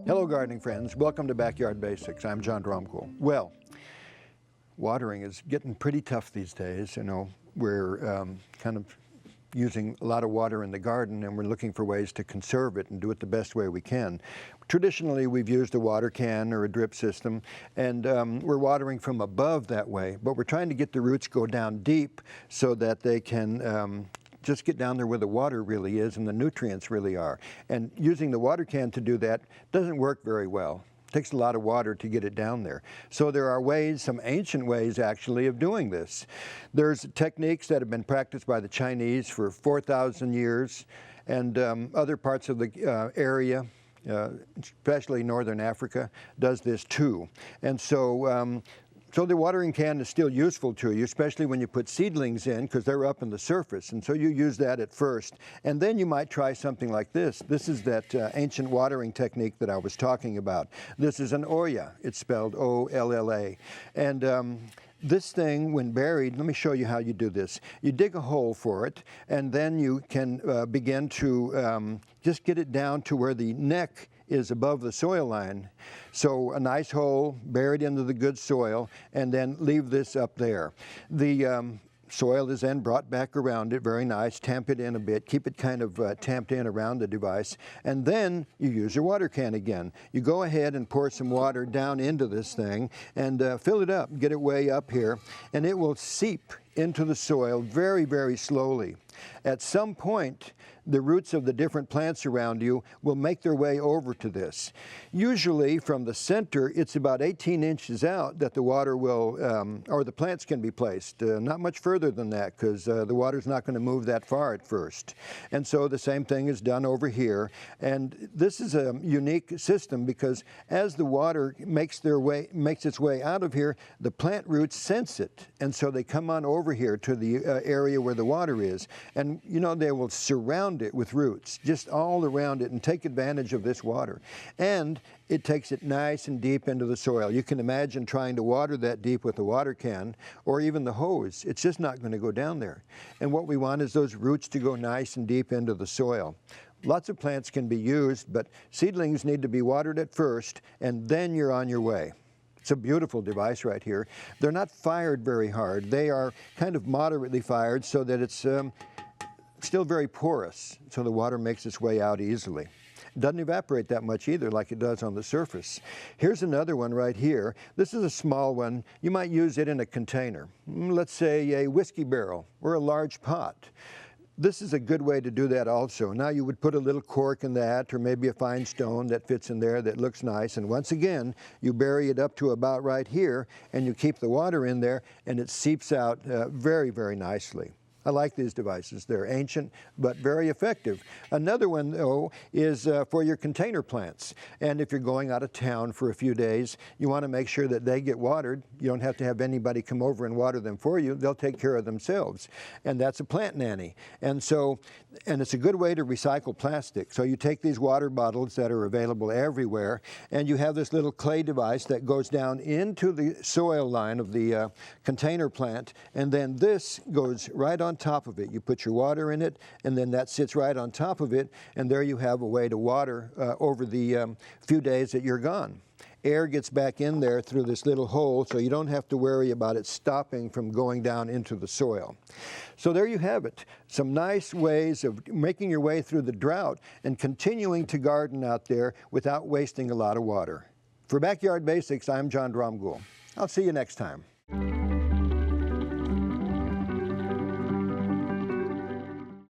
Hello gardening friends, welcome to Backyard Basics. I'm John Dromgoole. Well, watering is getting pretty tough these days. You know, we're kind of using a lot of water in the garden and we're looking for ways to conserve it and do it the best way we can. Traditionally we've used a water can or a drip system, and we're watering from above that way, but we're trying to get the roots go down deep so that they can just get down there where the water really is and the nutrients really are. And using the water can to do that doesn't work very well. It takes a lot of water to get it down there. So there are ways, some ancient ways actually, of doing this. There's techniques that have been practiced by the Chinese for 4,000 years, and other parts of the area, especially Northern Africa, does this too. And so so the watering can is still useful to you, especially when you put seedlings in, because they're up in the surface. And so you use that at first. And then you might try something like this. This is that ancient watering technique that I was talking about. This is an olla. It's spelled O-L-L-A. And this thing, when buried, let me show you how you do this. You dig a hole for it, and then you can begin to just get it down to where the neck is above the soil line. So a nice hole buried into the good soil, and then leave this up there. The soil is then brought back around it, very nice, tamp it in a bit, keep it kind of tamped in around the device, and then you use your water can again. You go ahead and pour some water down into this thing and fill it up, get it way up here, and it will seep into the soil very, very slowly. At some point, the roots of the different plants around you will make their way over to this. Usually from the center, it's about 18 inches out that the water will, or the plants can be placed. Not much further than that, because the water's not going to move that far at first. And so the same thing is done over here. And this is a unique system because as the water makes its way out of here, the plant roots sense it. And so they come on over here to the area where the water is. And you know, they will surround it with roots, just all around it, and take advantage of this water. And it takes it nice and deep into the soil. You can imagine trying to water that deep with a water can or even the hose. It's just not going to go down there. And what we want is those roots to go nice and deep into the soil. Lots of plants can be used, but seedlings need to be watered at first, and then you're on your way. It's a beautiful device right here. They're not fired very hard. They are kind of moderately fired so that it's still very porous, so the water makes its way out easily. It doesn't evaporate that much either, like it does on the surface. Here's another one right here. This is a small one. You might use it in a container. Let's say a whiskey barrel or a large pot. This is a good way to do that also. Now you would put a little cork in that, or maybe a fine stone that fits in there that looks nice, and once again you bury it up to about right here and you keep the water in there and it seeps out very, very nicely. I like these devices. They're ancient, but very effective. Another one, though, is for your container plants. And if you're going out of town for a few days, you want to make sure that they get watered. You don't have to have anybody come over and water them for you. They'll take care of themselves. And that's a plant nanny. And so, and it's a good way to recycle plastic. So you take these water bottles that are available everywhere, and you have this little clay device that goes down into the soil line of the container plant, and then this goes right on top of it. You put your water in it, and then that sits right on top of it, and there you have a way to water over the few days that you're gone. Air gets back in there through this little hole, so you don't have to worry about it stopping from going down into the soil. So there you have it. Some nice ways of making your way through the drought and continuing to garden out there without wasting a lot of water. For Backyard Basics, I'm John Dromgoole. I'll see you next time.